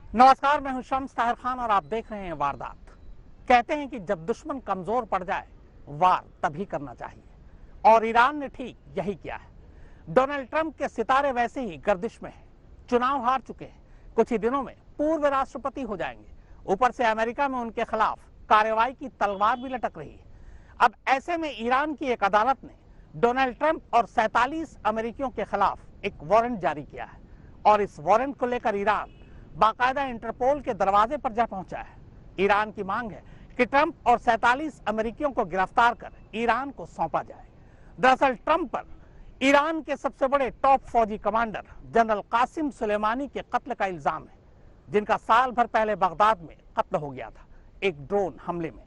नमस्कार, मैं हूं शम्स ताहिर खान और आप देख रहे हैं वारदात। कहते हैं कि जब दुश्मन कमजोर पड़ जाए वार तभी करना चाहिए, और ईरान ने ठीक यही किया है। डोनाल्ड ट्रंप के सितारे वैसे ही गर्दिश में हैं, चुनाव हार चुके हैं, कुछ ही दिनों में पूर्व राष्ट्रपति हो जाएंगे। ऊपर से अमेरिका में उनके खिलाफ कार्रवाई की तलवार भी लटक रही है। अब ऐसे में ईरान की एक अदालत ने डोनाल्ड ट्रंप और 47 अमेरिकियों के खिलाफ एक वारंट जारी किया है, और इस वारंट को लेकर ईरान बाकायदा इंटरपोल के दरवाजे पर जा पहुंचा है। ईरान की मांग है कि ट्रंप और 47 अमेरिकियों को गिरफ्तार कर ईरान को सौंपा जाए। दरअसल ट्रंप पर ईरान के सबसे बड़े टॉप फौजी कमांडर जनरल कासिम सुलेमानी के कत्ल का इल्जाम है, जिनका साल भर पहले बगदाद में कत्ल हो गया था एक ड्रोन हमले में।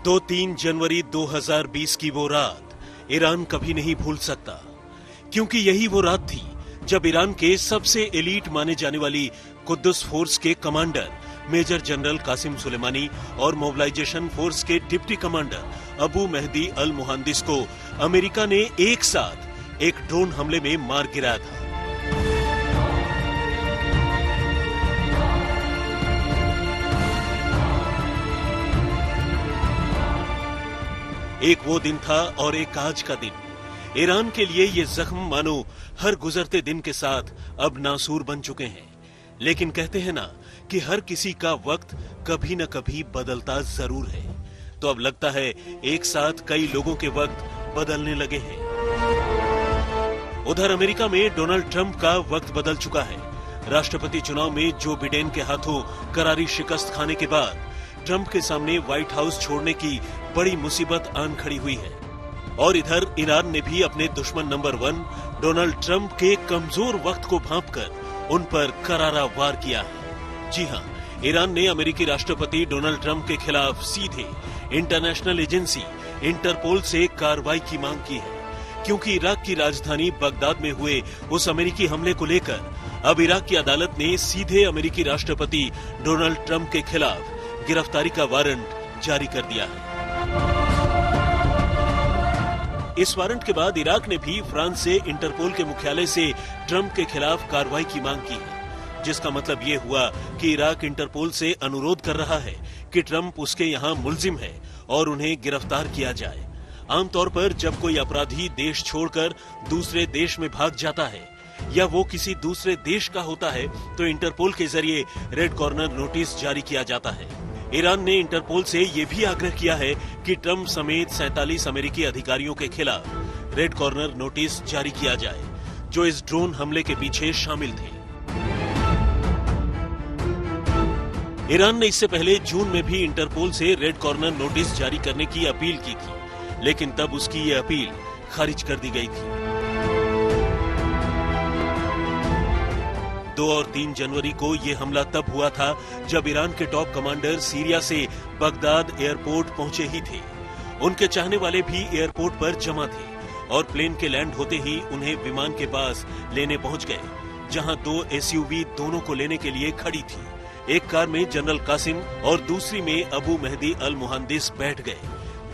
2-3 जनवरी 2020 की वो रात ईरान कभी नहीं भूल सकता, क्योंकि यही वो रात थी जब ईरान के सबसे एलीट माने जाने वाली कुद्दुस फोर्स के commander major general Qasem Soleimani और मोबिलाइजेशन फोर्स के deputy commander Abu Mahdi al Muhandis को अमेरिका ने एक साथ एक ड्रोन हमले में मार गिराया था। एक वो दिन था और एक आज का दिन। ईरान के लिए ये जख्म मानो हर गुजरते दिन के साथ अब नासूर बन चुके हैं। लेकिन कहते हैं ना कि हर किसी का वक्त कभी न कभी बदलता जरूर है, तो अब लगता है एक साथ कई लोगों के वक्त बदलने लगे हैं। उधर अमेरिका में डोनाल्ड ट्रंप का वक्त बदल चुका है। राष्ट्रपति चुनाव में जो बिडेन के हाथों करारी शिकस्त खाने के बाद ट्रंप के सामने व्हाइट हाउस छोड़ने की बड़ी मुसीबत आन खड़ी हुई है। और इधर ईरान ने भी अपने दुश्मन नंबर 1 डोनाल्ड ट्रंप के कमजोर वक्त को भांपकर उन पर करारा वार किया है। जी हां, ईरान ने अमेरिकी राष्ट्रपति डोनाल्ड ट्रंप के खिलाफ सीधे इंटरनेशनल एजेंसी इंटरपोल से कार्रवाई की मांग की है, क्योंकि इराक की राजधानी बगदाद में हुए उस अमेरिकी हमले को लेकर अब इराक की अदालत ने सीधे अमेरिकी राष्ट्रपति डोनाल्ड ट्रंप के खिलाफ गिरफ्तारी का वारंट जारी कर दिया है। इस वारंट के बाद इराक ने भी फ्रांस से इंटरपोल के मुख्यालय से ट्रंप के खिलाफ कार्रवाई की मांग की है, जिसका मतलब ये हुआ कि इराक इंटरपोल से अनुरोध कर रहा है कि ट्रंप उसके यहाँ मुल्जिम है और उन्हें गिरफ्तार किया जाए। आमतौर पर जब कोई अपराधी देश छोड़कर दूसरे देश में भाग जाता है या वो किसी दूसरे देश का होता है, तो इंटरपोल के जरिए रेड कॉर्नर नोटिस जारी किया जाता है। ईरान ने इंटरपोल से ये भी आग्रह किया है कि ट्रंप समेत 47 अमेरिकी अधिकारियों के खिलाफ रेड कॉर्नर नोटिस जारी किया जाए, जो इस ड्रोन हमले के पीछे शामिल थे। ईरान ने इससे पहले जून में भी इंटरपोल से रेड कॉर्नर नोटिस जारी करने की अपील की थी, लेकिन तब उसकी ये अपील खारिज कर दी गई थी। 2 और 3 जनवरी को ये हमला तब हुआ था जब ईरान के टॉप कमांडर सीरिया से बगदाद एयरपोर्ट पहुंचे ही थे। उनके चाहने वाले भी एयरपोर्ट पर जमा थे और प्लेन के लैंड होते ही उन्हें विमान के पास लेने पहुंच गए, जहां 2 एसयूवी दोनों को लेने के लिए खड़ी थी। एक कार में जनरल कासिम और दूसरी में अबू मेहदी अल मुहांदिस बैठ गए।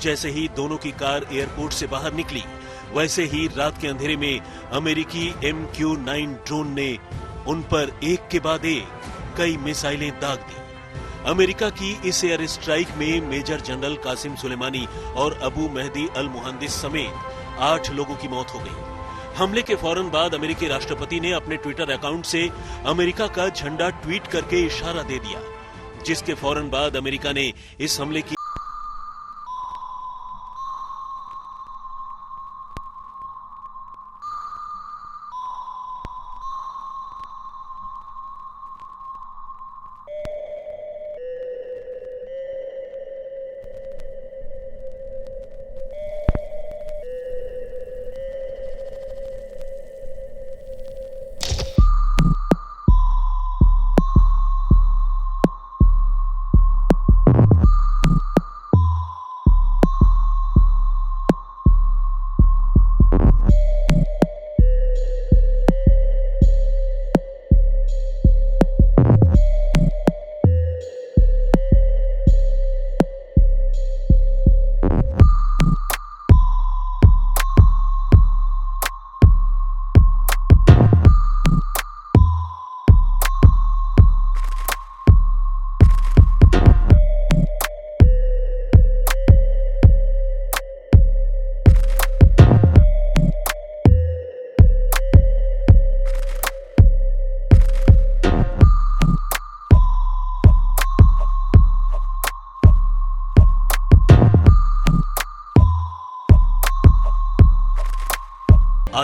जैसे ही दोनों की कार एयरपोर्ट से बाहर निकली, वैसे ही रात के अंधेरे में अमेरिकी MQ-9 ड्रोन ने उन पर एक के बाद एक कई मिसाइलें दाग दी। अमेरिका की इस एयर स्ट्राइक में मेजर जनरल कासिम सुलेमानी और अबू मेहदी अल मुहांदिस समेत 8 लोगों की मौत हो गई। हमले के फौरन बाद अमेरिकी राष्ट्रपति ने अपने ट्विटर अकाउंट से अमेरिका का झंडा ट्वीट करके इशारा दे दिया, जिसके फौरन बाद अमेरिका ने इस हमले की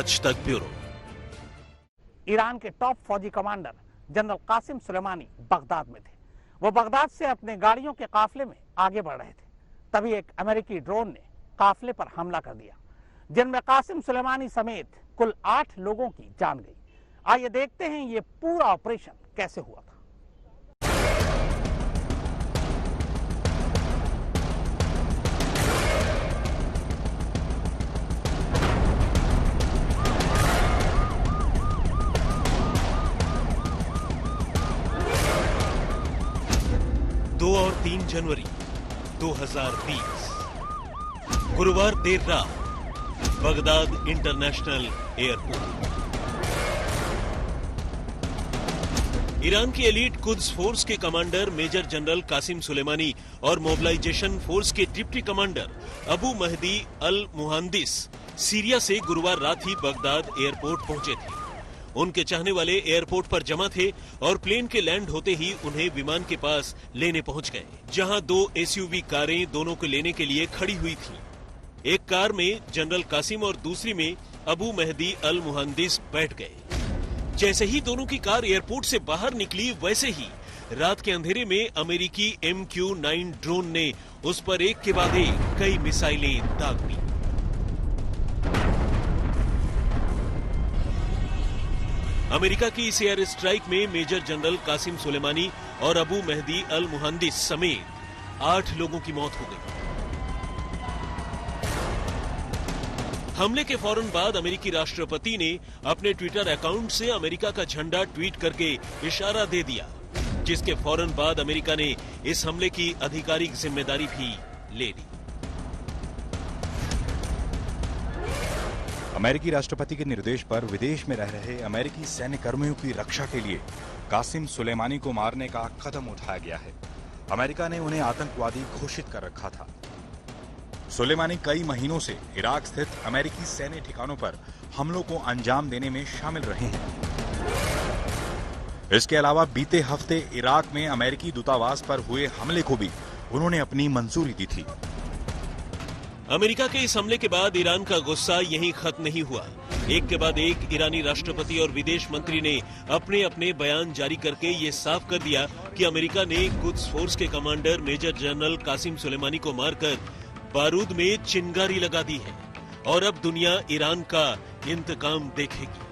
आज तक ब्यूरो। ईरान के टॉप फौजी commander general Qasem Soleimani Baghdad में थे। वो बगदाद से अपने गाड़ियों के काफिले में आगे बढ़ रहे थे, तभी एक अमेरिकी ड्रोन ने काफिले पर हमला कर दिया, जिनमें कासिम सुलेमानी समेत कुल 8 लोगों की जान गई। आइए देखते हैं ये पूरा ऑपरेशन कैसे हुआ था। और 3 जनवरी 2020 गुरुवार देर रात बगदाद इंटरनेशनल एयरपोर्ट। ईरान की एलीट कुद्स फोर्स के commander major general Qasem Soleimani और मोबिलाइजेशन फोर्स के deputy commander Abu Mahdi al Muhandis Syria से गुरुवार रात ही बगदाद एयरपोर्ट पहुंचे थे। उनके चाहने वाले एयरपोर्ट पर जमा थे और प्लेन के लैंड होते ही उन्हें विमान के पास लेने पहुंच गए, जहां 2 एसयूवी कारें दोनों को लेने के लिए खड़ी हुई थीं। एक कार में जनरल कासिम और दूसरी में अबू महदी अल मुहांदिस बैठ गए। जैसे ही दोनों की कार एयरपोर्ट से बाहर निकली, वैसे ही रात के अंधेरे में अमेरिकी MQ-9 ड्रोन ने उस पर एक के बाद एक कई मिसाइलें दाग दी। अमेरिका की इस एयर स्ट्राइक में मेजर जनरल कासिम सुलेमानी और अबू महदी अल मुहांदिस समेत 8 लोगों की मौत हो गई। हमले के फौरन बाद अमेरिकी राष्ट्रपति ने अपने ट्विटर अकाउंट से अमेरिका का झंडा ट्वीट करके इशारा दे दिया, जिसके फौरन बाद अमेरिका ने इस हमले की आधिकारिक जिम्मेदारी भी ले ली। अमेरिकी राष्ट्रपति के निर्देश पर विदेश में रह रहे अमेरिकी सैन्य कर्मियों की रक्षा के लिए कासिम सुलेमानी को मारने का कदम उठाया गया है। अमेरिका ने उन्हें आतंकवादी घोषित कर रखा था। सुलेमानी कई महीनों से इराक स्थित अमेरिकी सैन्य ठिकानों पर हमलों को अंजाम देने में शामिल रहे हैं। इसके अलावा बीते हफ्ते इराक में अमेरिकी दूतावास पर हुए हमले को भी उन्होंने अपनी मंजूरी दी थी। अमेरिका के इस हमले के बाद ईरान का गुस्सा यहीं खत्म नहीं हुआ। एक के बाद एक ईरानी राष्ट्रपति और विदेश मंत्री ने अपने अपने बयान जारी करके ये साफ कर दिया कि अमेरिका ने कुद्स फोर्स के commander major general Qasem Soleimani को मारकर बारूद में चिंगारी लगा दी है और अब दुनिया ईरान का इंतकाम देखेगी।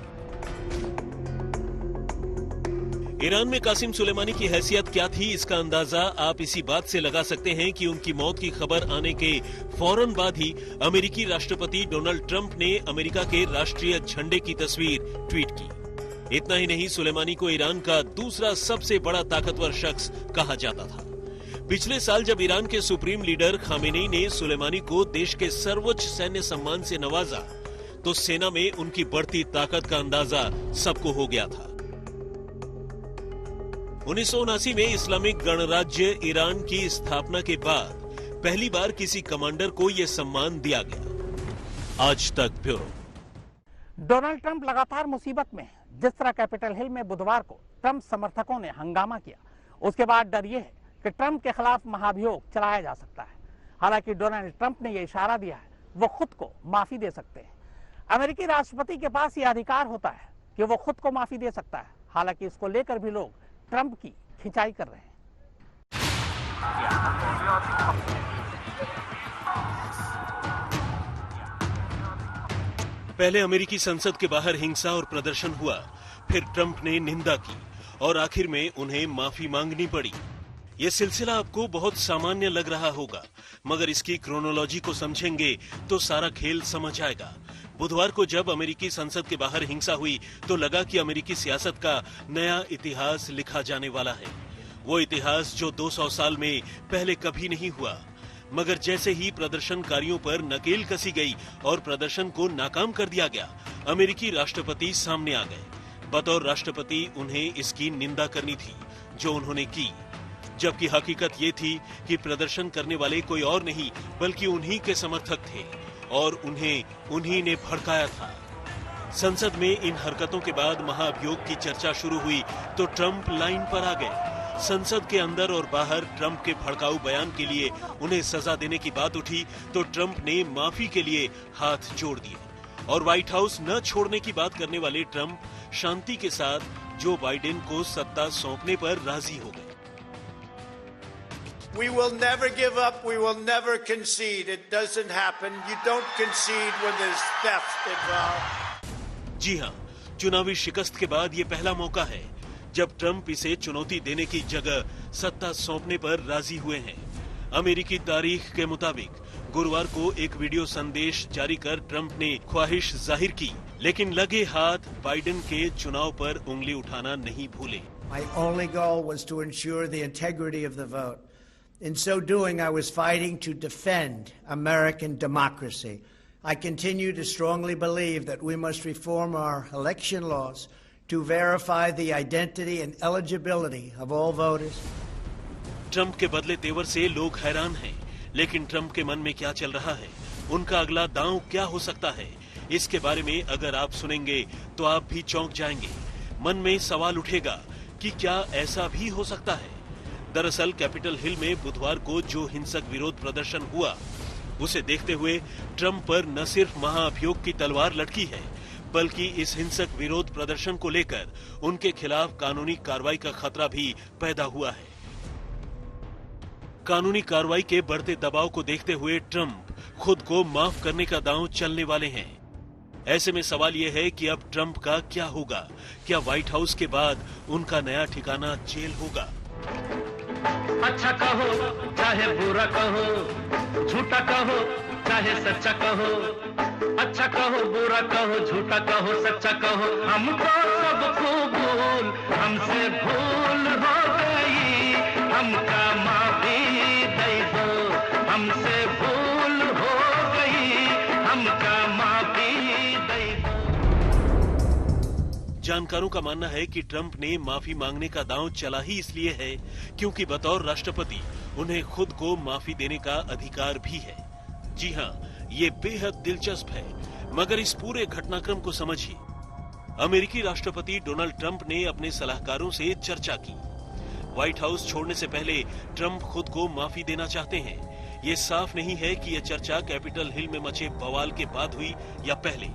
ईरान में कासिम सुलेमानी की हैसियत क्या थी, इसका अंदाजा आप इसी बात से लगा सकते हैं कि उनकी मौत की खबर आने के फौरन बाद ही अमेरिकी राष्ट्रपति डोनाल्ड ट्रंप ने अमेरिका के राष्ट्रीय झंडे की तस्वीर ट्वीट की। इतना ही नहीं, सुलेमानी को ईरान का दूसरा सबसे बड़ा ताकतवर शख्स कहा जाता था। पिछले साल जब ईरान के सुप्रीम लीडर खामेनेई ने सुलेमानी को देश के सर्वोच्च सैन्य सम्मान से नवाजा, तो सेना में उनकी बढ़ती ताकत का अंदाजा सबको हो गया था। 1979 में इस्लामिक गणराज्य ईरान की स्थापना के बाद पहली बार किसी कमांडर को यह सम्मान दिया गया। आज तक ब्यूरो। डोनाल्ड ट्रंप लगातार मुसीबत में है। जिस तरह कैपिटल हिल में बुधवार को ट्रंप समर्थकों ने हंगामा किया, उसके बाद डर यह है कि ट्रंप के खिलाफ महाभियोग चलाया जा सकता है। हालांकि डोनाल्ड ट्रंप ने यह इशारा दिया है वो खुद को माफी दे सकते हैं। अमेरिकी राष्ट्रपति के पास यह अधिकार होता है कि वो खुद को माफी दे सकता है। हालांकि इसको लेकर भी लोग ट्रंप की खिंचाई कर रहे हैं। पहले अमेरिकी संसद के बाहर हिंसा और प्रदर्शन हुआ, फिर ट्रंप ने निंदा की और आखिर में उन्हें माफी मांगनी पड़ी। यह सिलसिला आपको बहुत सामान्य लग रहा होगा, मगर इसकी क्रोनोलॉजी को समझेंगे तो सारा खेल समझ आएगा। बुधवार को जब अमेरिकी संसद के बाहर हिंसा हुई तो लगा कि अमेरिकी सियासत का नया इतिहास लिखा जाने वाला है, वो इतिहास जो 200 साल में पहले कभी नहीं हुआ। मगर जैसे ही प्रदर्शनकारियों पर नकेल कसी गई और प्रदर्शन को नाकाम कर दिया गया, अमेरिकी राष्ट्रपति सामने आ गए। बतौर राष्ट्रपति उन्हें इसकी निंदा करनी थी, जो उन्होंने की, जबकि हकीकत ये थी कि प्रदर्शन करने वाले कोई और नहीं बल्कि उन्हीं के समर्थक थे और उन्हीं ने भड़काया था। संसद में इन हरकतों के बाद महाअभियोग की चर्चा शुरू हुई तो ट्रंप लाइन पर आ गए। संसद के अंदर और बाहर ट्रंप के भड़काऊ बयान के लिए उन्हें सजा देने की बात उठी तो ट्रंप ने माफी के लिए हाथ जोड़ दिए और व्हाइट हाउस न छोड़ने की बात करने वाले ट्रंप शांति के साथ जो बाइडेन को सत्ता सौंपने पर राजी हो गए। We will never give up. We will never concede. It doesn't happen. You don't concede when there's theft involved. जी हां, चुनावी शिकस्त के बाद ये पहला मौका है जब ट्रंप इसे चुनौती देने की जगह सत्ता सौंपने पर राजी हुए हैं। अमेरिकी तारीख के मुताबिक गुरुवार को एक वीडियो संदेश जारी कर ट्रंप ने ख्वाहिश जाहिर की, लेकिन लगे हाथ बाइडेन के चुनाव पर उंगली उठाना नहीं भूले। My only goal was to ensure the integrity of the vote. In so doing, I was fighting to defend American democracy. I continue to strongly believe that we must reform our election laws to verify the identity and eligibility of all voters. Trump के बदले तेवर से लोग हैरान हैं, लेकिन Trump के मन में क्या चल रहा है, उनका अगला दांव क्या हो सकता है, इसके बारे में अगर आप सुनेंगे तो आप भी चौंक जाएंगे। मन में सवाल उठेगा कि क्या ऐसा भी हो सकता है। दरअसल कैपिटल हिल में बुधवार को जो हिंसक विरोध प्रदर्शन हुआ, उसे देखते हुए ट्रंप पर न सिर्फ महाअभियोग की तलवार लटकी है, बल्कि इस हिंसक विरोध प्रदर्शन को लेकर उनके खिलाफ कानूनी कार्रवाई का खतरा भी पैदा हुआ है। कानूनी कार्रवाई के बढ़ते दबाव को देखते हुए ट्रंप खुद को माफ करने का दांव चलने वाले हैं। ऐसे में सवाल यह है कि अब ट्रंप का क्या होगा? क्या व्हाइट हाउस के बाद उनका नया ठिकाना जेल होगा? अच्छा कहो चाहे बुरा कहो, झूठा कहो चाहे सच्चा कहो, अच्छा कहो बुरा कहो, झूठा कहो सच्चा कहो, हमको सब भूल हमसे भूल हो गई, हमका माफी दे दो, हमसे भूल हो गई, हमका माफी दे दो। जानकारों का मानना है कि ट्रंप ने माफी मांगने का दांव चला ही इसलिए है क्योंकि बतौर राष्ट्रपति उन्हें खुद को माफी देने का अधिकार भी है। जी हां, ये बेहद दिलचस्प है, मगर इस पूरे घटनाक्रम को समझिए। अमेरिकी राष्ट्रपति डोनाल्ड ट्रंप ने अपने सलाहकारों से चर्चा की। व्हाइट हाउस छोड़ने से पहले ट्रंप खुद को माफी देना चाहते हैं। ये साफ नहीं है कि यह चर्चा कैपिटल हिल में मचे बवाल के बाद हुई या पहले।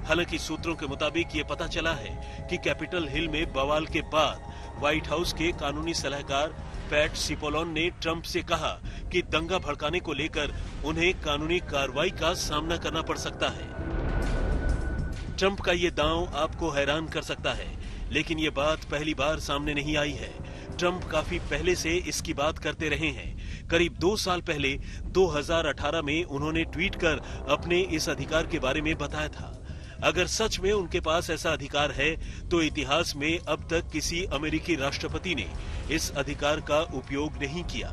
हालांकि सूत्रों के मुताबिक ये पता चला है कि कैपिटल हिल में बवाल के बाद व्हाइट हाउस के कानूनी सलाहकार पैट सिपोलोन ने ट्रंप से कहा कि दंगा भड़काने को लेकर उन्हें कानूनी कार्रवाई का सामना करना पड़ सकता है। ट्रंप का ये दांव आपको हैरान कर सकता है, लेकिन ये बात पहली बार सामने नहीं आई है। ट्रंप काफी पहले से इसकी बात करते रहे हैं। करीब 2 साल पहले 2018 में उन्होंने ट्वीट कर अपने इस अधिकार के बारे में बताया था। अगर सच में उनके पास ऐसा अधिकार है तो इतिहास में अब तक किसी अमेरिकी राष्ट्रपति ने इस अधिकार का उपयोग नहीं किया।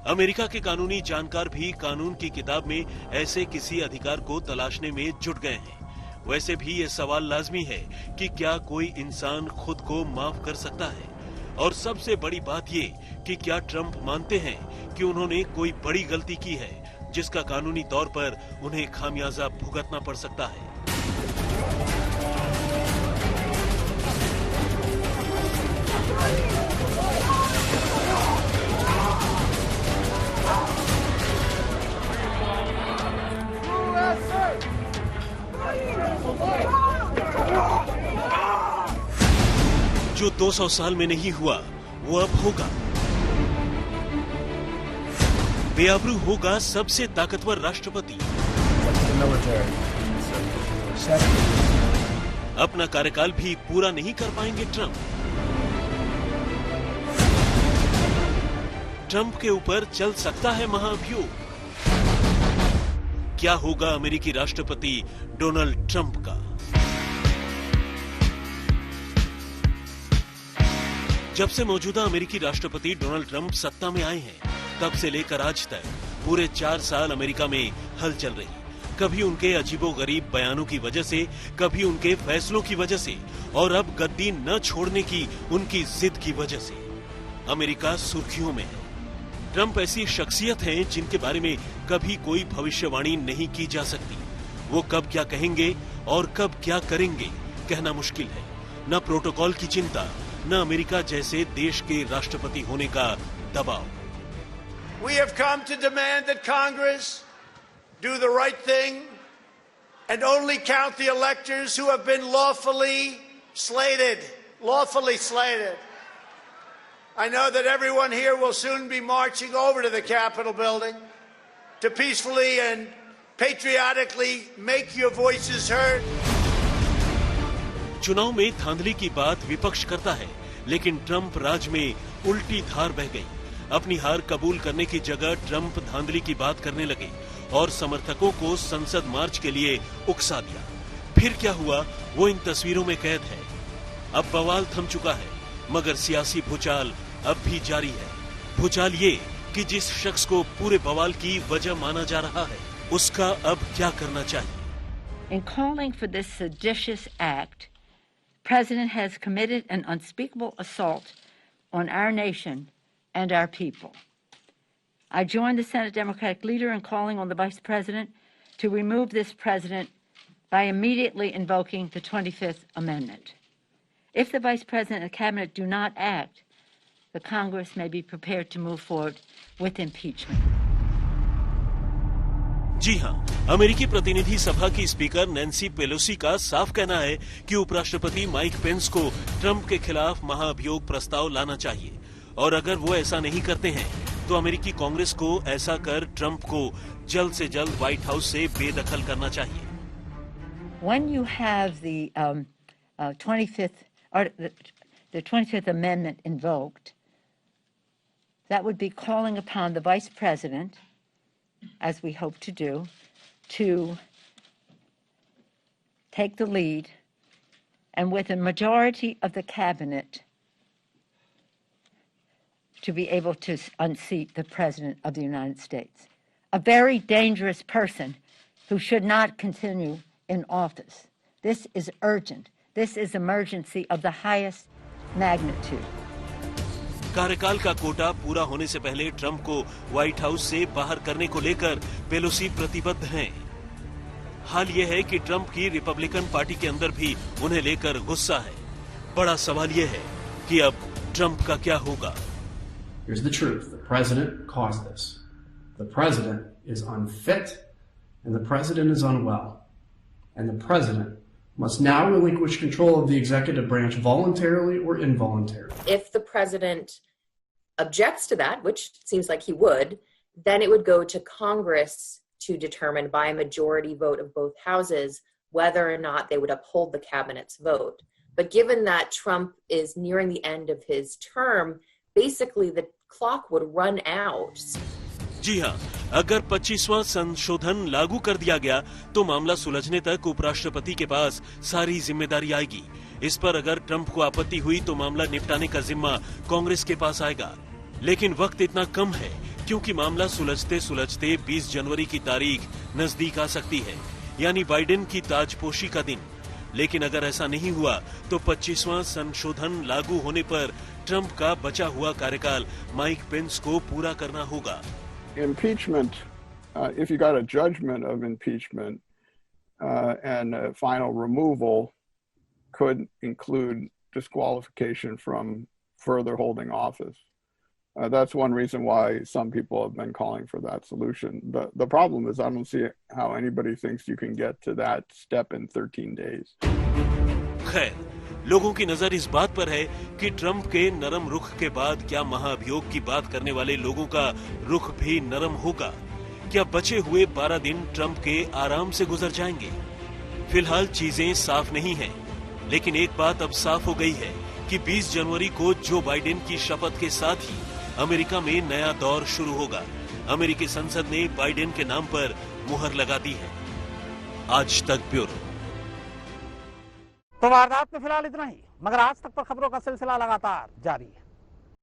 अमेरिका के कानूनी जानकार भी कानून की किताब में ऐसे किसी अधिकार को तलाशने में जुट गए हैं। वैसे भी ये सवाल लाजमी है कि क्या कोई इंसान खुद को माफ कर सकता है? और सबसे बड़ी बात ये कि क्या ट्रंप मानते हैं कि उन्होंने कोई बड़ी गलती की है जिसका कानूनी तौर पर उन्हें खामियाजा भुगतना पड़ सकता है? जो 200 साल में नहीं हुआ वो अब होगा। बेआबरू होगा सबसे ताकतवर राष्ट्रपति। अपना कार्यकाल भी पूरा नहीं कर पाएंगे ट्रंप। ट्रंप के ऊपर चल सकता है महाअभियोग। क्या होगा अमेरिकी राष्ट्रपति डोनाल्ड ट्रंप का? जब से मौजूदा अमेरिकी राष्ट्रपति डोनाल्ड ट्रंप सत्ता में आए हैं, तब से लेकर आज तक पूरे 4 साल अमेरिका में हलचल रही। कभी उनके अजीबोगरीब बयानों की वजह से, कभी उनके फैसलों की वजह से, और अब गद्दी न छोड़ने की उनकी जिद की वजह से अमेरिका सुर्खियों में है। ट्रंप ऐसी शख्सियत हैं जिनके बारे में कभी कोई भविष्यवाणी नहीं की जा सकती। वो कब क्या कहेंगे और कब क्या करेंगे कहना मुश्किल है। न प्रोटोकॉल की चिंता, न अमेरिका जैसे देश के राष्ट्रपति होने का दबाव। We have come to demand that Congress do the right thing and only count the electors who have been lawfully slated. Lawfully slated. I know that everyone here will soon be marching over to the Capitol building to peacefully and patriotically make your voices heard. चुनाव में धांधली की बात विपक्ष करता है, लेकिन Trump राज में उल्टी धार बह गई। अपनी हार कबूल करने की जगह ट्रंप धांधली की बात करने लगे और समर्थकों को संसद मार्च के लिए उकसा दिया। फिर क्या हुआ वो इन तस्वीरों में कैद है। अब बवाल थम चुका है, मगर सियासी भूचाल अब भी जारी है। भूचाल ये कि जिस शख्स को पूरे बवाल की वजह माना जा रहा है, उसका अब क्या करना चाहिए। In calling for this seditious act, President has committed an unspeakable assault on our nation and our people. I join the Senate Democratic leader in calling on the Vice President to remove this president by immediately invoking the 25th Amendment. If the Vice President and Cabinet do not act, the Congress may be prepared to move forward with impeachment. जी हां, अमेरिकी प्रतिनिधि सभा की speaker Nancy Pelosi का साफ कहना है कि उपराष्ट्रपति माइक पेंस को ट्रंप के खिलाफ महाभियोग प्रस्ताव लाना चाहिए, और अगर वो ऐसा नहीं करते हैं तो अमेरिकी कांग्रेस को ऐसा कर ट्रंप को जल्द से जल्द व्हाइट हाउस से बेदखल करना चाहिए। When you have the 25th Amendment invoked, that would be calling upon the Vice President, as we hope to do, to take the lead, and with a majority of the cabinet to be able to unseat the President of the United States, a very dangerous person who should not continue in office. This is urgent. This is emergency of the highest magnitude. कार्यकाल का कोटा पूरा होने से पहले Trump को white house से बाहर करने को लेकर पेलोसी प्रतिबद्ध हैं। हाल यह है कि ट्रंप की रिपब्लिकन पार्टी के अंदर भी उन्हें लेकर गुस्सा है। बड़ा सवाल यह है कि अब ट्रंप का क्या होगा। Here's the truth. The president caused this. The president is unfit and the president is unwell. And the president must now relinquish control of the executive branch voluntarily or involuntarily. If the president objects to that, which seems like he would, then it would go to Congress to determine by a majority vote of both houses whether or not they would uphold the cabinet's vote. But given that Trump is nearing the end of his term, basically the clock would run out. जी हां, अगर 25वां संशोधन लागू कर दिया गया तो मामला सुलझने तक उपराष्ट्रपति के पास सारी जिम्मेदारी आएगी। इस पर अगर ट्रंप को आपत्ति हुई तो मामला निपटाने का जिम्मा कांग्रेस के पास आएगा। लेकिन वक्त इतना कम है क्योंकि मामला सुलझते सुलझते 20 जनवरी की तारीख नजदीक आ सकती है, यानी बाइडेन की ताजपोशी का दिन। लेकिन अगर ऐसा नहीं हुआ तो 25वां संशोधन लागू होने पर ट्रंप का बचा हुआ कार्यकाल माइक पेंस को पूरा करना होगा। Impeachment, if you got a judgment of impeachment and a final removal, could include disqualification from further holding office. That's one reason why some people have been calling for that solution. The problem is I don't see how anybody thinks you can get to that step in 13 days. खैर, लोगों की नजर इस बात पर है कि Trump के नरम रुख के बाद क्या महाभियोग की बात करने वाले लोगों का रुख भी नरम होगा? क्या बचे हुए 12 दिन ट्रंप के आराम से गुजर जाएंगे? फिलहाल चीजें साफ नहीं हैं, लेकिन एक बात अब साफ हो गई है कि 20 जनवरी को जो बाइडेन की शपथ के साथ ही अमेरिका में नया दौर शुरू होगा। अमेरिकी संसद ने बाइडेन के नाम पर मुहर लगा दी है। आज तक ब्यूरो। तो वारदात में फिलहाल इतना ही, मगर आज तक पर खबरों का सिलसिला लगातार जारी है।